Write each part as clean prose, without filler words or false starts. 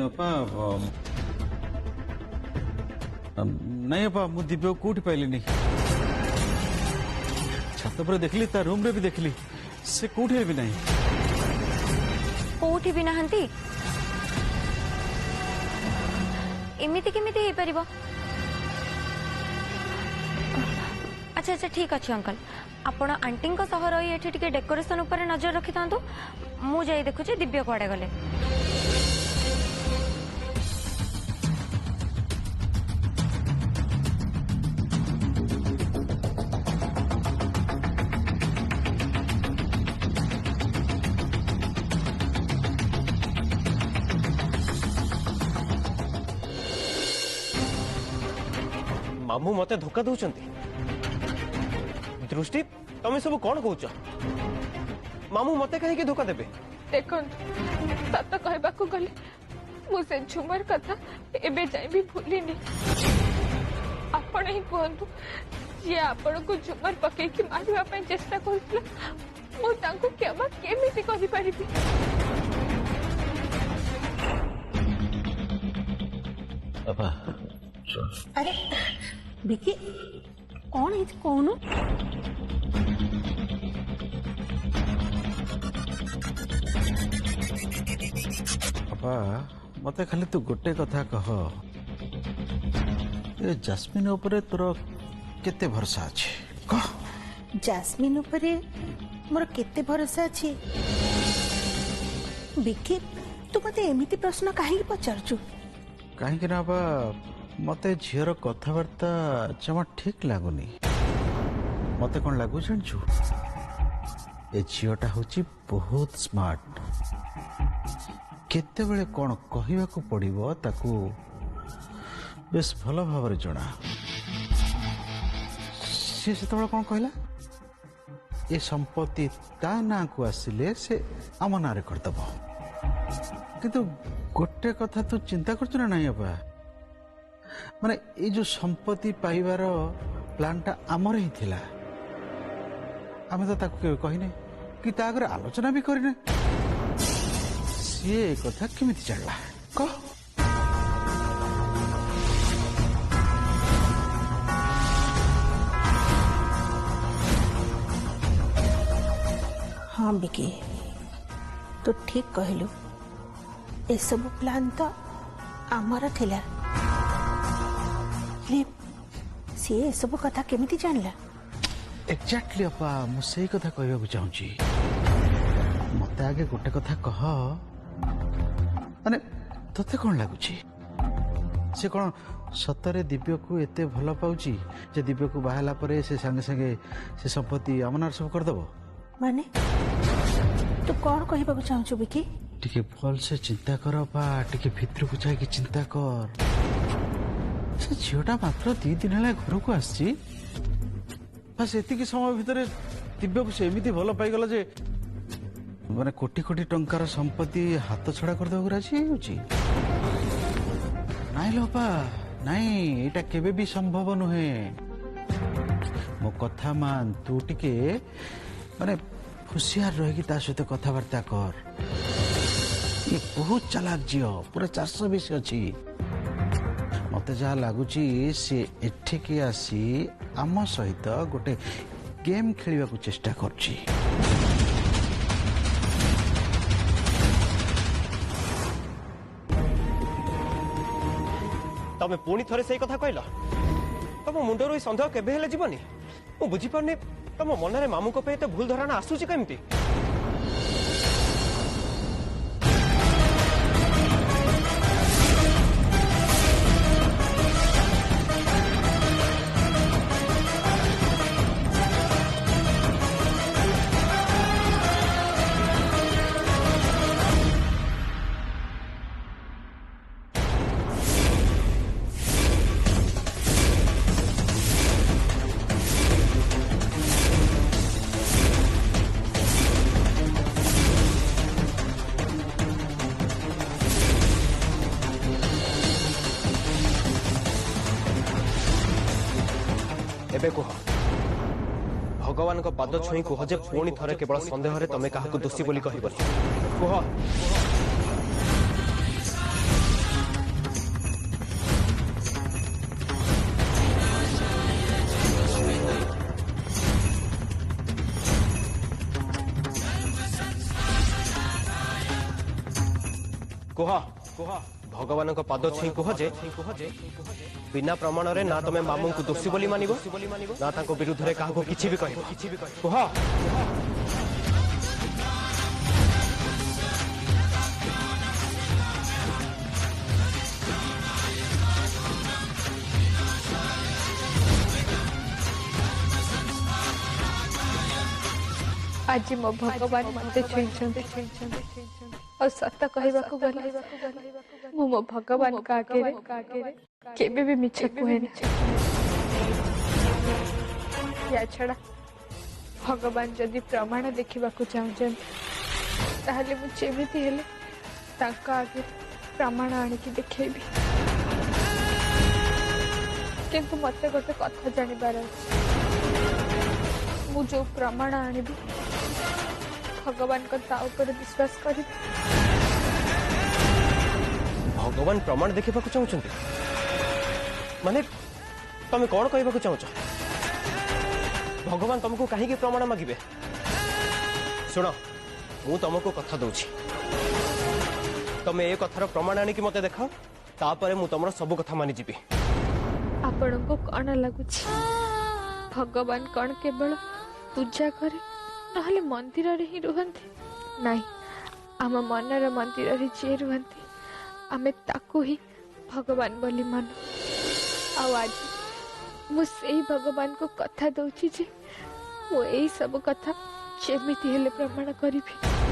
अपा नहीं अपा मु दिव्य कोठी पाइलिनी छात पर देखली ता रूम रे भी देखली से कोठी भी नहीं कोठी भी नहंती एमिति केमिति हे परिबो अच्छा अच्छा ठीक अच्छे अंकल आपण आंटी सह रही एठी टिके डेकोरेशन ऊपर नजर रखि थांतु मु जाई देखुचे दिव्य कुआडे गले मामू मते धोखा दौरान दृष्टि तमें सब कौन कौच मामू मते कहीं धोखा देबे देखो सत कहबा को गले मुझे झुमर कथा एबे जाई भी भूलिनी आपण ही कहतु ये आपण को झुमर पकई की मारवा पे चेष्टा करथला मु तांको केबा केमिति कहि परिबी अपा अरे विकी कौन है कौन अपा मते खाली तू गोटे कथा कह ए जास्मिन ऊपर तोर केते भरोसा अछि कह जास्मिन उपरे मोर केते भरोसा अछि विकी तू मते एमिति प्रश्न काहे पचारछु कहीं ना बा मते झीर कथबार्ता जमा ठीक लगुनि मते कौन लगु जानछु ए झीटा हूँ बहुत स्मार्ट केते बेले कौन कहवा को पड़िबो ताकू बेस भल भाव जना सी से कौन कहला ये संपत्ति ता ना को आसिले से आम ना करदब किंतु गोटे कथा तू चिंता करछु ना नहीं अपा माने ये जो संपत्ति पाइबार प्लानटा आमर ही थिला आमे तो ताकू केबे कहिने कि ता आगे आलोचना भी करिने सी कथा केमिति जानला कह हाँ विकी तू ठीक कहलु ए सब प्लान तो आमर थिला सी ए सब कथा केमिति जानला एक्जाक्टली अपा मु सही कथा कहबा को चाहूची मते आगे गोटे कथा कह माने तते कौन लागुची से कौन सतरे दिव्य को एते भल पाउची जे दिव्य को बाहला परे से संगे संगे से संपत्ति अमनार सब कर दबो माने तू कौन कहबा को चाहूछु विकी टिके भल से चिंता कर अपा टिके भीतर को जाए कि चिंता कर से झीटा मात्र 2 दिन है घर को आसी बस एतिक समय भितर दिव्य को सेमती भल पाईगला जे माने कोटी कोटी टंकार संपत्ति हाथ छड़ा कर दो राजी होची नाइ लोपा नाइ एटा केबे भी संभव नुहे मो कथा मान तू टिके माने होशियार रही ता सहित कथबार्ता कर ये बहुत चालाक झील पूरा 420 अच्छी मत जहा लगुच सी एठिकी आसी आम सहित गोटे गेम खेलने को चेष्टा करची तमें पुणी थरे सही कथा कहल तुम मुंडर सन्देह केबे हेले जीवनी मु बुझी पारनी तुम मन में मामू को पे तो भूल धारणा आसूची केमती एबे कह भगवान को पाद छुई कह जे पुणी थरे केवल संदेह रे तमे काहाकू दोषी बोली कहबनी कह कुह कुह भगवान पाद छुई कुह जे बिना प्रमाण रे ना तमे मामू को दोषी बोली मानिबो ना ताको विरुद्ध रे काहको किछि भी कहबो कुह आज मो भगवान मते छुईछंती और सत कहबाकू गले मो भगवान का आगे केबे भी मिछ कहनी या छड़ा भगवान जदि प्रमाण देखिबाकू चाहछन ताहले मु जेमिति हेले ताका आगे प्रमाण आनिकी देखेबी किंतु मते गोटे कथा जानिबार मु जो प्रमाण आनिबी भगवान को ता ऊपर विश्वास करी भगवान प्रमाण देखा चाहते माने तमे कौन कहबा चाहछ भगवान तुमको कहीं प्रमाण मागिबे सुनो मु तुमको कथा दउछि तमे ए कथार प्रमाण आनी मते देखाओ तापरे मु तुमर सब कथा मानि जीबी आपण को कौन लगुछि भगवान कौन केवल पूजा करे नहले मंदिर रे ही रुहंती नहीं आम मनर मंदिर रे जे रुहंती आमे ताकू ही भगवान बोली मानु आज मु सेही भगवान को कथा दउछि जे मु एई सब कथा जेमिति हेले प्रमाण करिबी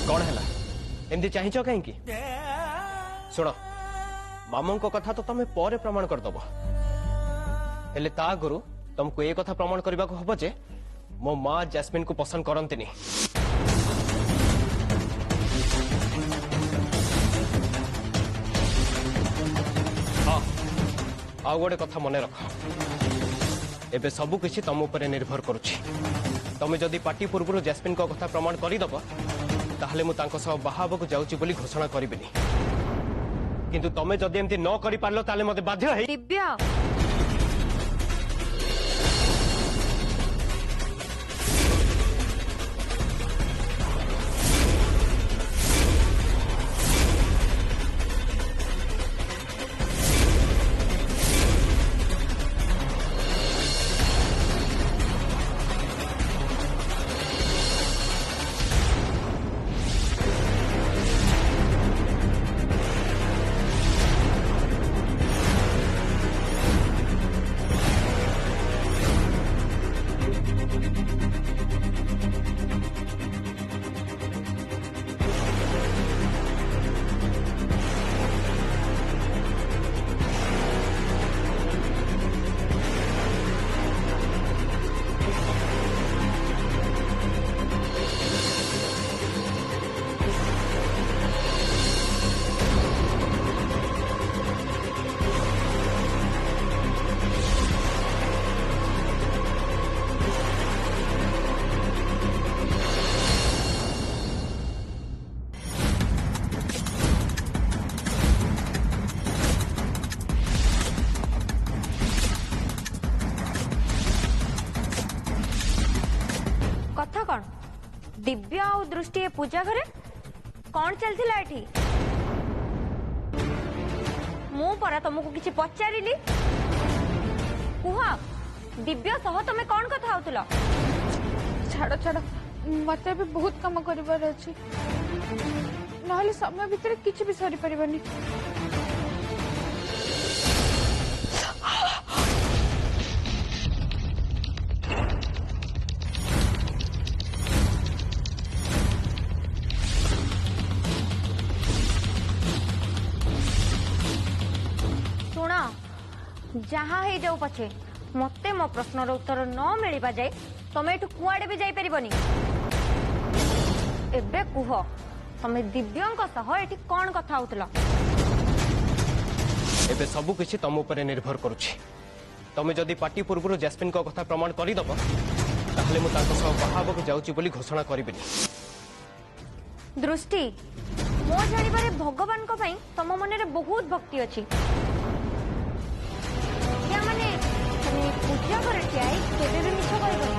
कौन है एमती चाहच कहीं शुण मामू कथा तो तमें पर प्रमाण करदब हेले ता आगु तुमको ये कथा प्रमाण करने को हम जे मो माँ जैस्मिन को पसंद करती हाँ आउ गोटे कथा मन रख एबे सबु किछि तुम ऊपर निर्भर करुछि तमे जदि पार्टी पूर्व जैस्मिन को कथा प्रमाण करदब ताहले मु तांको सह बाहाबको जाउची बोली घोषणा करिबिनी किंतु तमे जदि एमती न करि पारलो ताले मते बाध्य है दिव्या कथा कौन दिव्या और दृष्टि ए पूजा घरे कौन चलथिला एठी मु परा तुमको किछि पचारिली कुहा दिव्या सह तमे कौन कथा होतुला छाड़ छाड़ मते भी बहुत काम करिवार अछि नहले समय भीतर किछि भी सरी परिबनी जहाँ हो जाऊ पछे मते मो प्रश्नर उत्तर न मिलिबा जाए तमे एठु कुआडे भी जाई परिबनी। एबे कुह तमे दिव्यंक सह एठी कोन कथा होतला? एबे सब किछि तम ऊपर निर्भर करुछि। तमे जदि पार्टी पूर्व जैस्मिन को कथा प्रमाण करदब ताहले मु ताको सह बाहाबक जाउछि बोली घोषणा करिबिनी। दृष्टि मो जानिबारे भगवान को पई तम मन रे बहुत भक्ति अछि। या माने तमे पूजा करे ठियाई केबे भी मिछ करबनी।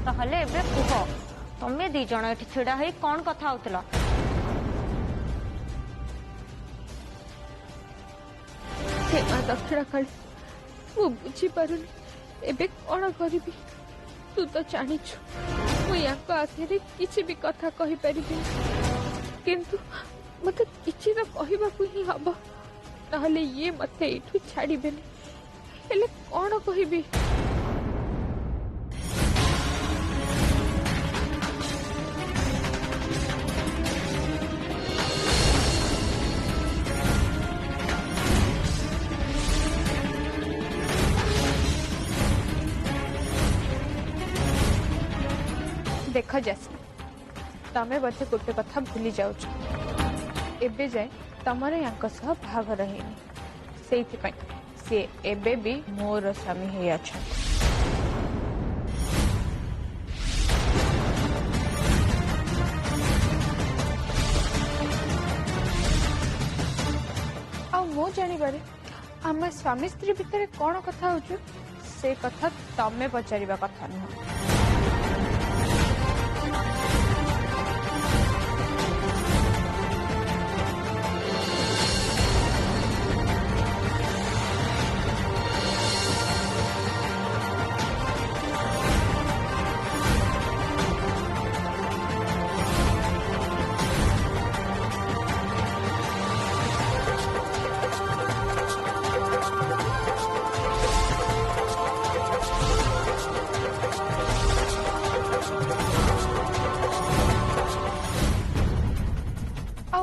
ताहले एबे कुह तमे दी जण एठी छिडा होई कोन कथा होतला? हे मां दक्षिणा काली मु बुझी पारुनी एबे कोन करिबी। तू तो जानिछु मु याको आखिरे किछि भी कथा कहि परिबी, किंतु मते किछि तो कहिबाकू ही हबो, नहले ये मते एठू छाड़ीबेनी। हेले कोन कहिबी? देख जैस्मिन तमे बोधे गोटे कथा भूली जाउछ। एबे जाए तमरे यांक सह भागर हेनी, सेइथि पई से एबे भी मोर स्वामी हे अच्छा। आ मो जानी बारे आम स्वामी स्त्री भितर कौन कथा होछु से कथा तमे पचारिबा कथा नुह।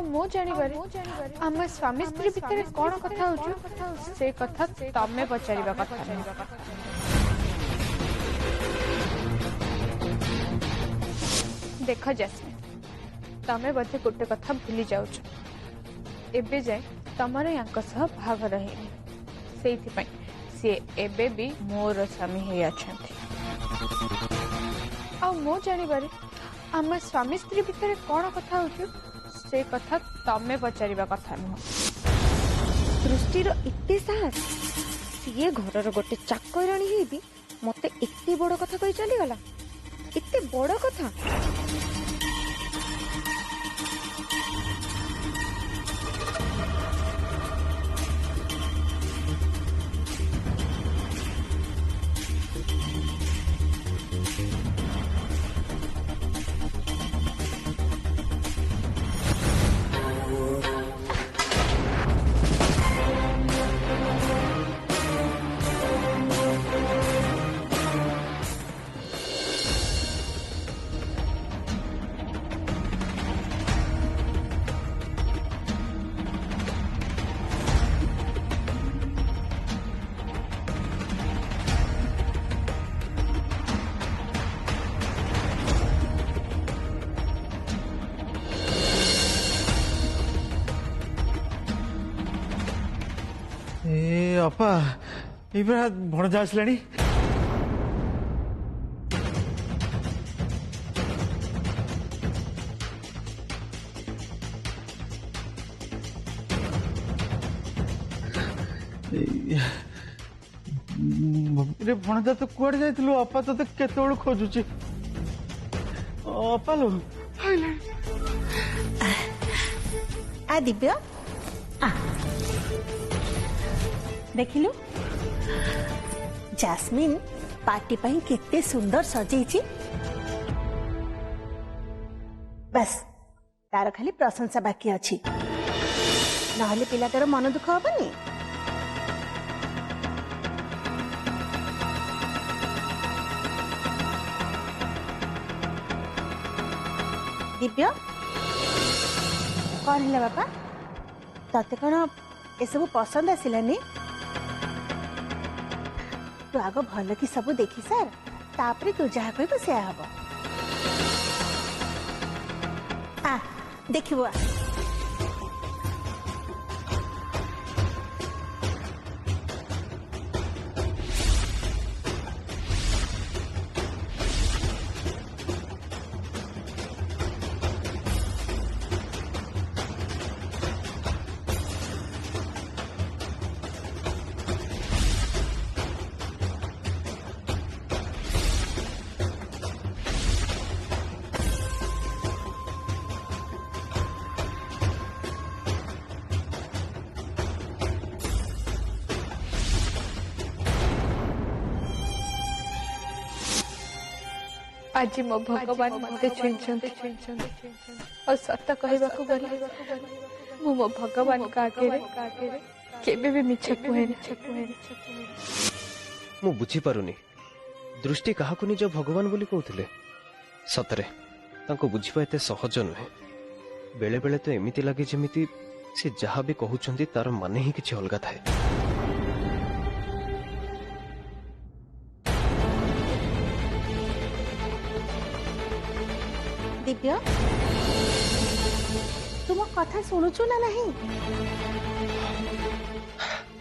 मो जानी बारे आम स्वामी स्त्री भितर कौन कथा होछु से कथा तमे पचारिबा कथा नुह। देख जैस्मिन तमे बोधे गोटे कथा भूली जाउछ। एबे जाए तमर यांक सह भागर हेनी, सेइथि पई से एबे भी मोर स्वामी हे अछंती। आ मो जानी बारे आम स्वामी स्त्री भितर कौन कथा होछु से कथा तमे पचारिबा कथा नुह। दृष्टिर एते साहस सीए घरर गोटे चाकराणी हे भी मते एते बड़ कथा कहि चली गला। एते बड़ कथा ए अपा इबरा भणजा आसलानी। रे भणजा तो कुआडे जाइतलु अपा तो केतेबेलु खोजुची। अपा लो आ दिव्य आ देखिलु जैस्मिन पार्टी पाई केते सुंदर सजेची। बस तार खाली प्रशंसा बाकी अछि, नहले पिलाटार मन दुख हबनी। दिव्य कौन है बापा तते कौन ए सब पसंद आसिलानी? तू आग भल कि सब देखी सार तापरे तू जहा कहबो से हबो आ देखिबो आ। आज मो भगवान मते छुइछन्ति और सत कहबाकू गले मो मो भगवान का आगे केबे भी मिछ कुहेनी मु बुझी पारुनी दृष्टि काहाकू निज भगवान बोली कहउथिले सतरे तांको बुझिबा एते सहज नुहे बेले बेले तो एमिति लागे जेमिति से जहा भी कहउछन्ति तार माने ही किछि अलगा थाए। दिव्य तुम कथा शुणुचु ना नहीं?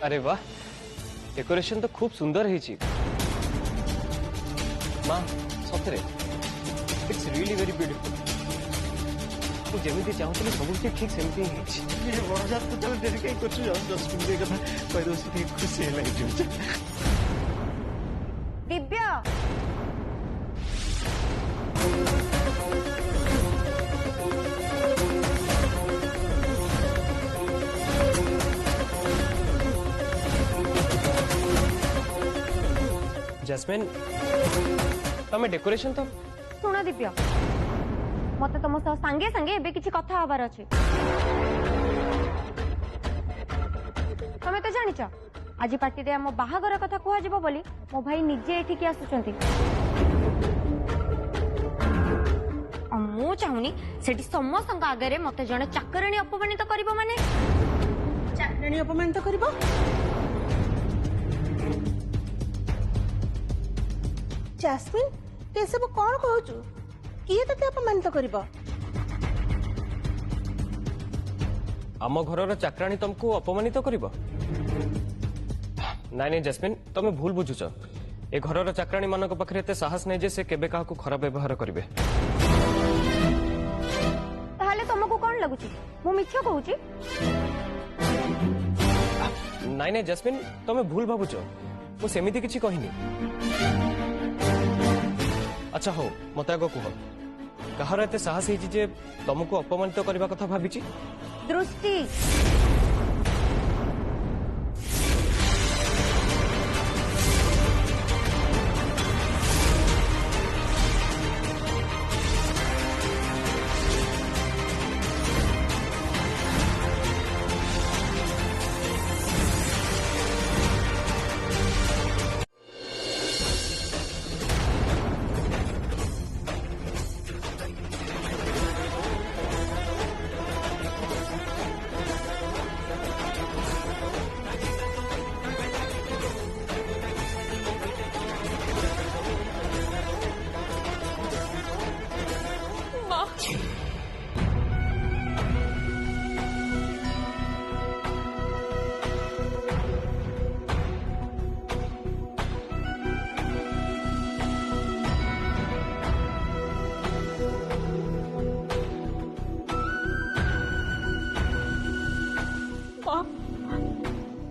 अरे वाह डेकोरेशन तो खूब सुंदर है माँ सतरे इट्स रियली वेरी ब्यूटीफुल तू जेमिति चाहूली सब किसी ठीक सेमती ही बड़जात तो डेरी कहीं कुछ 10 मिनट कथा कह दो खुशी है दिव्य जैस्मिन तमें डेकोरेशन तो शुण दिव्य मत तुम सह सांगे सांगे एबे किछि कथा हबार अछि तमे तो जानिच आज पार्टी रे हम बाहागर कथा कुहा जिवो बोली मो भाई निजे एठिकी आसुचंती मु चाहुनी सेठी समस्त आगे रे मते जणे चाकरणी अपमानित करिवो माने चाकरणी अपमानित करिवो जैस्मिन ते सब कौन कहूचु किए तते अपमानित करिवो आम घर चाकराणी तुमको अपमानित करिवो नाई नहीं जैस्मिन तमें भूल बुझुच ए घर चाकराणी मानक पाखरे एते साहस नहीं जे से केबे काहाकू खराब व्यवहार करिवे ताहले तुमको कौन लगुची मु मिछ कहूची नाई नहीं जैस्मिन तमें भूल भावुच मु सेमिति किछि कहिनी अच्छा हो मत आग कह कहार एते साहस है जे तुमको अपमानित करबा कथा भाबिची दृष्टि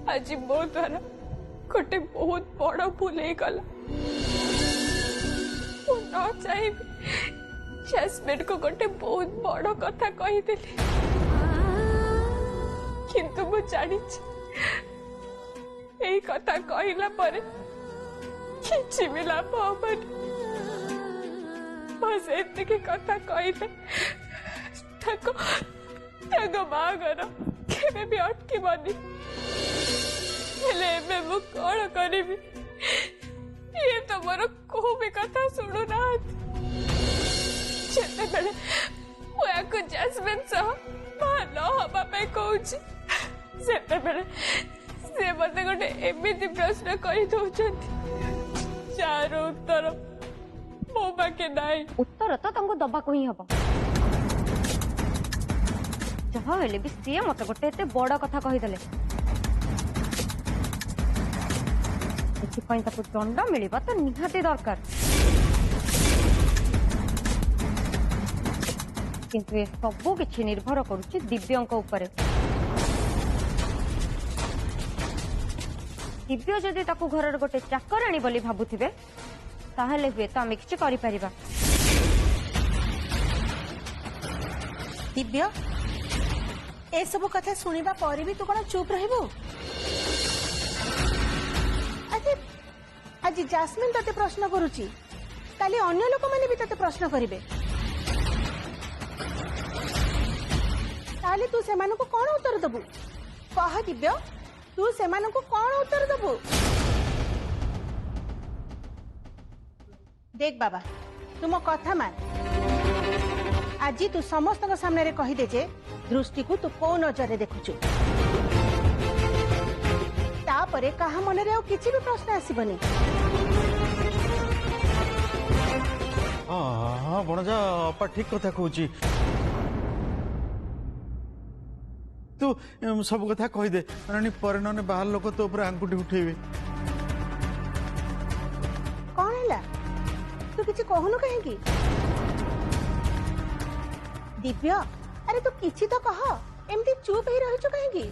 आज मो द्वारा गोटे बहुत बड़ भूल हो गला न चाहिए जैस्मिन को गोटे बहुत बड़ कथा कहीदेली किंतु मु जानी यही कथा कहला पर किसी भी लाभ हबनी बस एतिकी कथा कहले बाहागर केबे भी अटकीबनी हेले एबे मु कौन करी ये तो मोर को भी कथा शुणु ना जेते बेले मुझे जैस्मिन सह बाहा न हवा कहूँ से मत गोटे एमती प्रश्न कर दौरान ଯାହାର ଉତ୍ତର ମୋ ପାଖେ ନାହିଁ। उत्तर तो तुमको दबाको ही हब जहाँ हेले भी सी मत गोटे एते बड़ कथा कहीदेले दंड मिलवा तो निहाती दरकार किंतु ये सबू किछि निर्भर करुछि दिव्यंक उपरे। दिव्य जदि ताकू घर गोटे चाकराणी बोली भाबुथिबे ताहले हुए तो आम किछि करि परिबा। दिव्य ए सब कथा सुनिबा पर भी तू कौन चुप रहबो? आज जास्मिन तते प्रश्न करुची काली अन्य लोक माने भी तते प्रश्न करिवे ताले तू सेमानन को कौन उत्तर दबु? कह दिव्य तू सेमानन को कौन उत्तर दबु? देख बाबा तुम कथा मान आज तू समस्त सामने रे कही दे जे दृष्टि को तू को नजर देखुचु तापरे कहा मन रे किछि भी प्रश्न आसीबनी। हाँ बणजा अपा ठीक कथा कहूची तू सब कथा कहीदे रानी पर नने बाहर लोक तो ऊपर आंगुठी उठेबे। कौन हैला तू किछि कहनु कहेंगी? दिव्य अरे तू किछि तो कह एमती चुप ही रहिछु कहेंगी?